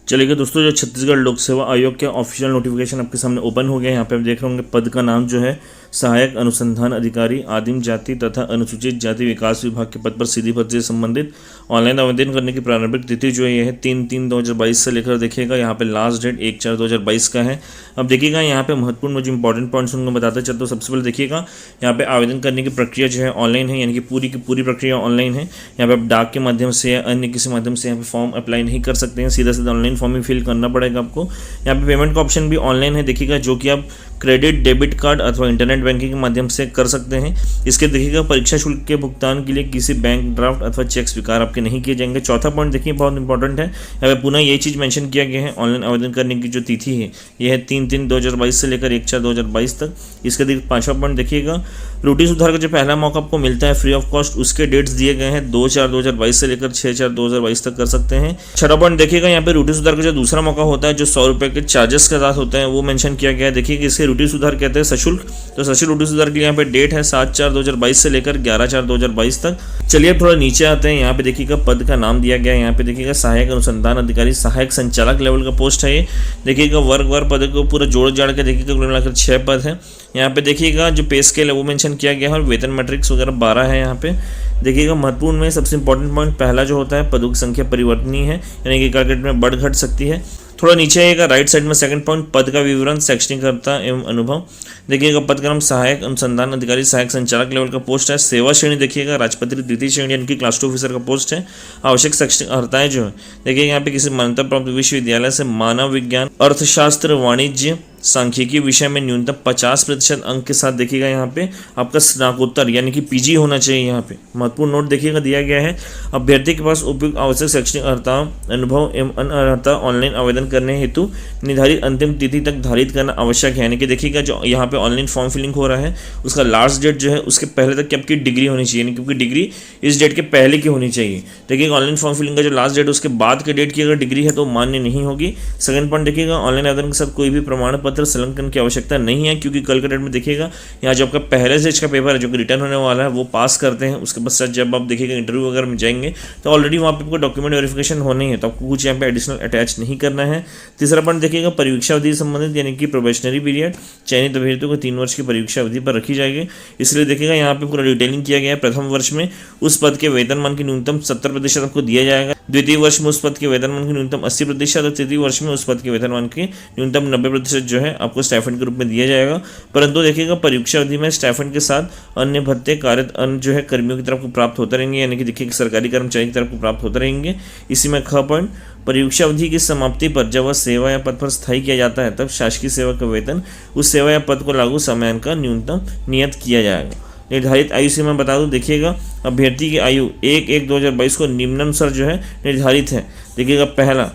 चलिए दोस्तों, जो छत्तीसगढ़ लोक सेवा आयोग के ऑफिशियल नोटिफिकेशन आपके सामने ओपन हो गया है। यहाँ पे आप देख रहे होंगे पद का नाम जो है सहायक अनुसंधान अधिकारी आदिम जाति तथा अनुसूचित जाति विकास विभाग के पद पर सीधी भर्ती से संबंधित ऑनलाइन आवेदन करने की प्रारंभिक तिथि जो है यह है 3/3/2022 से लेकर देखिएगा यहाँ पे लास्ट डेट 1/4/2022 का है। अब देखिएगा यहाँ पे महत्वपूर्ण जो इंपॉर्टेंट पॉइंट्स उनको बताते चलते तो सबसे पहले देखिएगा यहाँ पे आवेदन करने की प्रक्रिया जो है ऑनलाइन है, यानी कि पूरी की पूरी प्रक्रिया ऑनलाइन है। यहाँ पे आप डाक के माध्यम से या अन्य किसी माध्यम से यहाँ पे फॉर्म अप्लाई नहीं कर सकते हैं, सीधा सीधा ऑनलाइन फॉर्म ही फिल करना पड़ेगा आपको। यहाँ पे पेमेंट का ऑप्शन भी ऑनलाइन है देखिएगा, जो कि आप क्रेडिट डेबिट कार्ड अथवा इंटरनेट बैंकिंग के माध्यम से कर सकते हैं। इसके देखिएगा परीक्षा शुल्क के भुगतान के लिए किसी बैंक ड्राफ्ट अथवा चेक स्वीकार आपके नहीं किए जाएंगे। चौथा पॉइंट देखिए बहुत इंपॉर्टेंट है, यहाँ पे पुनः ये चीज़ मेंशन किया गया है ऑनलाइन आवेदन करने की जो तिथि है यह है 3/3/2022 से लेकर 1/4/2022 तक। इसके देखिए पाँचवा पॉइंट देखिएगा त्रुटि सुधार का जो पहला मौका आपको मिलता है फ्री ऑफ कॉस्ट, उसके डेट्स दिए गए हैं 2/4/2022 से लेकर 6/4/2022 तक कर सकते हैं। छठा पॉइंट देखिएगा यहाँ पे त्रुटि सुधार का जो दूसरा मौका होता है जो 100 रुपये के चार्जेस के साथ होते हैं वो मेंशन किया गया है। देखिए कि इसके त्रुटि सुधार कहते हैं सशुल्क, तो सशुल्क त्रुटि सुधार के लिए यहाँ पे डेट है 7/4/2022 से लेकर 11/4/2022 तक। चलिए अब थोड़ा नीचे आते हैं, यहाँ पे देखिएगा पद का नाम दिया गया है। यहाँ पे देखिएगा सहायक अनुसंधान अधिकारी सहायक संचालक लेवल का पोस्ट है ये। देखिएगा वर्ग पद को पूरा जोड़ जाड़ के देखिएगा कुल मिलाकर 6 पद है। यहाँ पे देखिएगा जो पे स्केल है वो मेंशन किया गया है और वेतन मैट्रिक्स वगैरह 12 है। यहाँ पे देखिएगा महत्वपूर्ण में सबसे इंपॉर्टेंट पॉइंट पहला जो होता है पदों की संख्या परिवर्तनीय है, यानी कि कैलकुलेट में बढ़ घट सकती है। थोड़ा नीचे आएगा राइट साइड में सेकंड पॉइंट पद का विवरण शैक्षणिकता एवं अनुभव। देखिएगा पद का नाम सहायक अनुसंधान अधिकारी सहायक संचालक लेवल का पोस्ट है। सेवा श्रेणी देखिएगा राजपत्रित द्वितीय श्रेणी यानी कि क्लास 2 ऑफिसर का पोस्ट है। आवश्यक शैक्षणिक अर्हताएं जो है देखिए यहाँ पे किसी मान्यता प्राप्त विश्वविद्यालय से मानव विज्ञान अर्थशास्त्र वाणिज्य सांख्यिकी विषय में न्यूनतम 50% अंक के साथ देखिएगा यहाँ पे आपका स्नातकोत्तर यानी कि पीजी होना चाहिए। यहाँ पे महत्वपूर्ण नोट देखिएगा दिया गया है अभ्यर्थी के पास उपयुक्त आवश्यक शैक्षणिक अर्हता अनुभव एवं अन्य अर्हता ऑनलाइन आवेदन करने हेतु निर्धारित अंतिम तिथि तक धारित करना आवश्यक है। यानी कि देखिएगा जो यहाँ पे ऑनलाइन फॉर्म फिलिंग हो रहा है उसका लास्ट डेट जो है उसके पहले तक की आपकी डिग्री होनी चाहिए, यानी क्योंकि डिग्री इस डेट के पहले की होनी चाहिए। देखिएगा ऑनलाइन फॉर्म फिलिंग का जो लास्ट डेट उसके बाद के डेट की अगर डिग्री है तो मान्य नहीं होगी। सेकंड पॉइंट देखिएगा ऑनलाइन आवेदन के साथ कोई भी प्रमाण पत्र संलग्न की आवश्यकता नहीं है, क्योंकि कल के डेट में देखिएगा यहाँ जो आपका पहले स्टेज का पेपर है जो कि रिटर्न होने वाला है वो पास करते हैं, उसके पश्चात जब आप देखिएगा इंटरव्यू वगैरह में जाएंगे तो ऑलरेडी वहाँ पे आपको डॉक्यूमेंट वेरिफिकेशन होनी है, तो आपको कुछ यहाँ पे एडिशनल अटैच नहीं करना है। तीसरा पॉइंट देखिएगा परीक्षा अवधि संबंधित यानी कि प्रोबेशनरी पीरियड चयनित अभ्यर्थियों को 3 वर्ष की परीक्षा अवधि पर रखी जाएगी। इसलिए देखिएगा यहाँ पे पूरा डिटेलिंग किया गया है। प्रथम वर्ष में उस पद के वेतनमान की न्यूनतम 70% आपको दिया जाएगा, द्वितीय वर्ष में उस पद के वेतनमान की न्यूनतम 80% और तृतीय वर्ष में उस पद के वेतनमान की न्यूनतम 90% जो है आपको स्टाइफंड के रूप में दिया जाएगा। परंतु देखिएगा परीक्षा अवधि में स्टाइफंड के साथ अन्य भत्ते कार्य अन्य जो है कर्मियों की तरफ को प्राप्त होते रहेंगे, यानी कि देखिए सरकारी कर्मचारी की तरफ को प्राप्त होते रहेंगे। इसी में ख पॉइंट परीक्षा अवधि की समाप्ति पर जब वह सेवा या पद पर स्थायी किया जाता है तब शासकीय सेवा का वेतन उस सेवा या पद को लागू समयान का न्यूनतम नियत किया जाएगा। निर्धारित आयु सीमा बता दूं, देखिएगा अभ्यर्थी की आयु 1/1/2022 को निम्नानुसार जो है निर्धारित है। देखिएगा पहला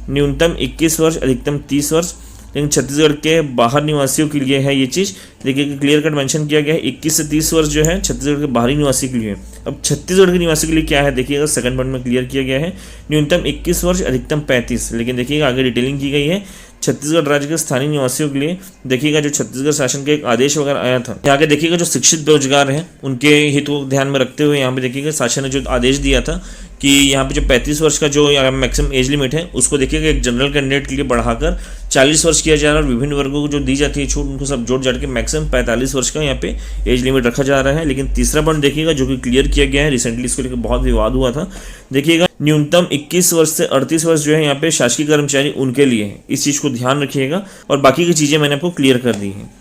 न्यूनतम 21 वर्ष अधिकतम 30 वर्ष, लेकिन छत्तीसगढ़ के बाहर निवासियों के लिए है ये चीज़। देखिए क्लियर कट मेंशन किया गया है 21 से 30 वर्ष जो है छत्तीसगढ़ के बाहरी निवासी के लिए। अब छत्तीसगढ़ के निवासी के लिए क्या है देखिएगा सेकंड पॉइंट में क्लियर किया गया है न्यूनतम 21 वर्ष अधिकतम 35, लेकिन देखिएगा आगे डिटेलिंग की गई है छत्तीसगढ़ राज्य के स्थानीय निवासियों के लिए। देखिएगा जो छत्तीसगढ़ शासन का एक आदेश वगैरह आया था, यहाँ के देखिएगा जो शिक्षित बेरोजगार हैं उनके हित को ध्यान में रखते हुए यहाँ पे देखिएगा शासन ने जो आदेश दिया था कि यहाँ पे जो 35 वर्ष का जो मैक्सिमम एज लिमिट है उसको देखिएगा एक जनरल कैंडिडेट के लिए बढ़ाकर 40 वर्ष किया जा रहा है और विभिन्न वर्गों को जो दी जाती है छूट उनको सब जोड़ जाड़ के मैक्सिमम 45 वर्ष का यहाँ पे एज लिमिट रखा जा रहा है। लेकिन तीसरा पॉइंट देखिएगा जो कि क्लियर किया गया है, रिसेंटली इसको लेकर बहुत विवाद हुआ था। देखिएगा न्यूनतम 21 वर्ष से 38 वर्ष जो है यहाँ पे शासकीय कर्मचारी उनके लिए है, इस चीज़ को ध्यान रखिएगा और बाकी की चीज़ें मैंने आपको क्लियर कर दी हैं।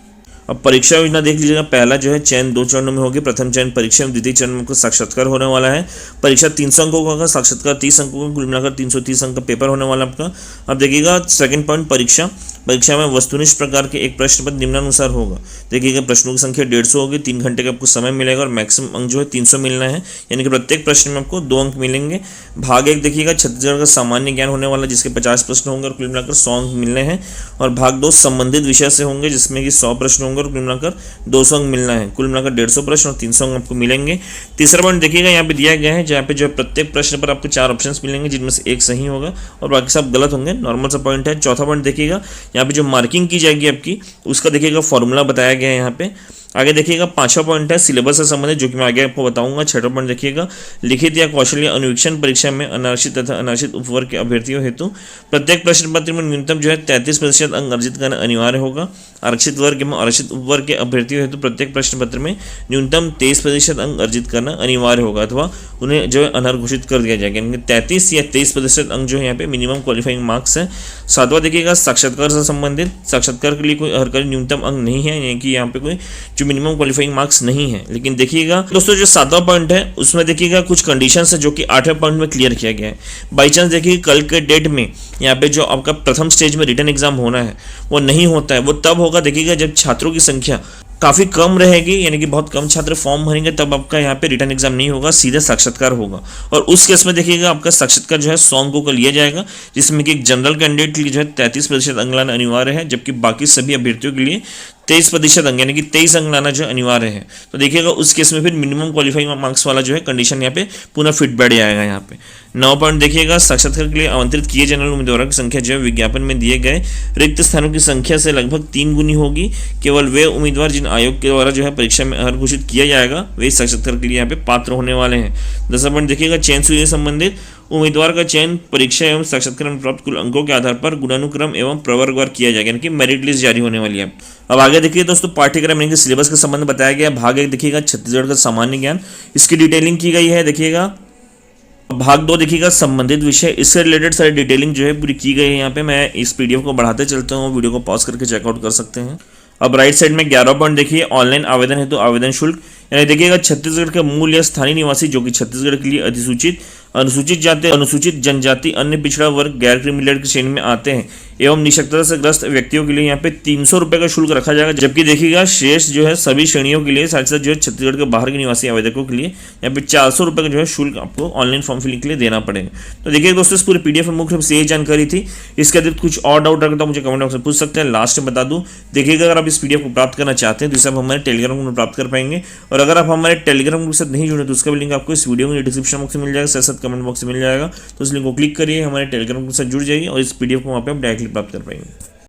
अब परीक्षा योजना देख लीजिएगा, पहला जो है चयन 2 चरणों में होगी। प्रथम चयन परीक्षा में द्वितीय चरण में आपको साक्षात्कार होने वाला है। परीक्षा 300 अंकों का होगा, साक्षात्कार 30 अंकों का, कुल मिलाकर 330 अंक का पेपर होने वाला आपका। अब देखिएगा सेकंड पॉइंट परीक्षा में वस्तुनिष्ठ प्रकार के एक प्रश्न पत्र निम्नानुसार होगा। देखिएगा प्रश्नों की संख्या 150 होगी, 3 घंटे का आपको समय मिलेगा और मैक्सिमम अंक जो है 300 मिलना है, यानी कि प्रत्येक प्रश्न में आपको 2 अंक मिलेंगे। भाग 1 देखिएगा छत्तीसगढ़ का सामान्य ज्ञान होने वाला जिसके 50 प्रश्न होंगे और कुल मिलाकर 100 अंक मिलने हैं, और भाग 2 संबंधित विषय से होंगे जिसमें कि 100 प्रश्न होंगे और कुल मिलाकर 200 अंक मिलना है, कुल मिलाकर 150 प्रश्न और 300 अंक आपको मिलेंगे। तीसरा पॉइंट देखिएगा यहाँ पे दिया गया है जहाँ पे जो है प्रत्येक प्रश्न पर आपको 4 ऑप्शंस मिलेंगे जिनमें से एक सही होगा और बाकी सब गलत होंगे, नॉर्मल सा पॉइंट है। चौथा पॉइंट देखिएगा यहाँ पे जो मार्किंग की जाएगी आपकी उसका देखिएगा फॉर्मूला बताया गया है यहाँ पे। आगे देखिएगा 5वां पॉइंट है सिलेबस से संबंधित, जो कि मैं आगे आपको बताऊंगा। 6वां पॉइंट देखिएगा लिखित या कौशल अनुवीक्षण परीक्षा में अनारक्षित तथा अनारक्षित उपवर्ग के अभ्यर्थियों हेतु प्रत्येक प्रश्न पत्र में न्यूनतम जो है 33% अंक अर्जित करना अनिवार्य होगा। आरक्षित वर्ग एवं आरक्षित उपवर्ग के अभ्यर्थियों हेतु प्रत्येक प्रश्न पत्र में न्यूनतम 23% अंक अर्जित करना अनिवार्य होगा, अथवा उन्हें जो है अनर्ह घोषित कर दिया जाएगा। यानी 33 या 23% अंक जो है यहाँ पे मिनिमम क्वालिफाइंग मार्क्स है। 7वां देखिएगा साक्षात्कार से संबंधित, साक्षात्कार के लिए कोई हरकत न्यूनतम अंक नहीं है, यानी कि यहाँ पे कोई जो मिनिमम क्वालिफाइंग मार्क्स नहीं है। लेकिन देखिएगा दोस्तों जो 7वां पॉइंट है उसमें देखिएगा कुछ कंडीशंस है जो कि 8वें पॉइंट में क्लियर किया गया है। बाई चांस देखिए कल के डेट में यहाँ पे जो आपका प्रथम स्टेज में रिटन एग्जाम होना है वो नहीं होता है, वो तब होगा देखिएगा जब छात्रों की संख्या काफ़ी कम रहेगी, यानी कि बहुत कम छात्र फॉर्म भरेंगे, तब आपका यहाँ पे रिटर्न एग्जाम नहीं होगा, सीधे साक्षात्कार होगा। और उस केस में देखिएगा आपका साक्षात्कार जो है 100 अंकों का लिया जाएगा, जिसमें कि एक जनरल कैंडिडेट के लिए जो है 33% अंक लाना अनिवार्य है, जबकि बाकी सभी अभ्यर्थियों के लिए 23% अंक यानी कि 23 अंक लाना जो अनिवार्य है। तो देखिएगा उस केस में फिर मिनिमम क्वालिफाइंग मार्क्स वाला जो है कंडीशन यहाँ पे पुनः फिट बैठ जाएगा। यहाँ पे 9 पॉइंट देखिएगा साक्षात्कार के लिए आमंत्रित किए जाने वाले उम्मीदवारों की संख्या जो है विज्ञापन में दिए गए रिक्त स्थानों की संख्या से लगभग 3 गुनी होगी। केवल वे उम्मीदवार जिन आयोग के द्वारा जो है परीक्षा में अनर्ह घोषित किया जाएगा वे साक्षात्कार के लिए यहाँ पे पात्र होने वाले हैं। 10वां पॉइंट देखिएगा चयन से संबंधित, उम्मीदवार का चयन परीक्षा एवं साक्षात्कार में प्राप्त कुल अंकों के आधार पर गुणानुक्रम एवं प्रवर्गवार किया जाएगा, यानी कि मेरिट लिस्ट जारी होने वाली है। अब आगे देखिए दोस्तों पाठ्यक्रम यानी कि सिलेबस के संबंध में बताया गया। भाग 1 देखिएगा छत्तीसगढ़ का सामान्य ज्ञान, इसकी डिटेलिंग की गई है। देखिएगा भाग 2 देखिएगा संबंधित विषय, इससे रिलेटेड सारी डिटेलिंग जो है पूरी की गई है। यहाँ पे मैं इस पीडीएफ को बढ़ाते चलता हूँ, वीडियो को पॉज करके चेकआउट कर सकते हैं। अब राइट साइड में 11वां पॉइंट देखिए ऑनलाइन आवेदन हेतु आवेदन शुल्क, यानी देखिएगा छत्तीसगढ़ के मूल या स्थानीय निवासी जो कि छत्तीसगढ़ के लिए अधिसूचित अनुसूचित जाति अनुसूचित जनजाति अन्य पिछड़ा वर्ग गैर क्रीमी लेयर की श्रेणी में आते हैं एवं निःशक्तता से ग्रस्त व्यक्तियों के लिए यहाँ पे 300 रुपये का शुल्क रखा जाएगा, जबकि देखिएगा शेष जो है सभी श्रेणियों के लिए साथ साथ जो है छत्तीसगढ़ के बाहर के निवासी आवेदकों के लिए यहाँ पे 400 रुपये का जो है शुल्क आपको ऑनलाइन फॉर्म फिलिंग के लिए देना पड़ेगा। तो देखिए दोस्तों इस पूरे पीडीएफ में मुख्य रूप से यही जानकारी थी। इसके अतिरिक्त कुछ और डाउट रखता मुझे कमेंट बॉक्स में पूछ सकते हैं। लास्ट में बता दूं देखिएगा अगर आप इस पीडीएफ को प्राप्त करना चाहते हैं तो इसे आप हमारे टेलीग्राम ग्रुप में प्राप्त कर पाएंगे, और अगर आप हमारे टेलीग्राम ग्रुप से नहीं जुड़े तो उसका भी लिंक आपको इस वीडियो में डिस्क्रिप्शन बॉक्स में मिल जाएगा, साथ साथ कमेंट बॉक्स में मिल जाएगा। तो उस लिंक को क्लिक करिए, हमारे टेलीग्राम ग्रुप से जुड़ जाइए और इस पीडीएफ को वहाँ पे आप डायरेक्टली प्राप्त कर पाएंगे।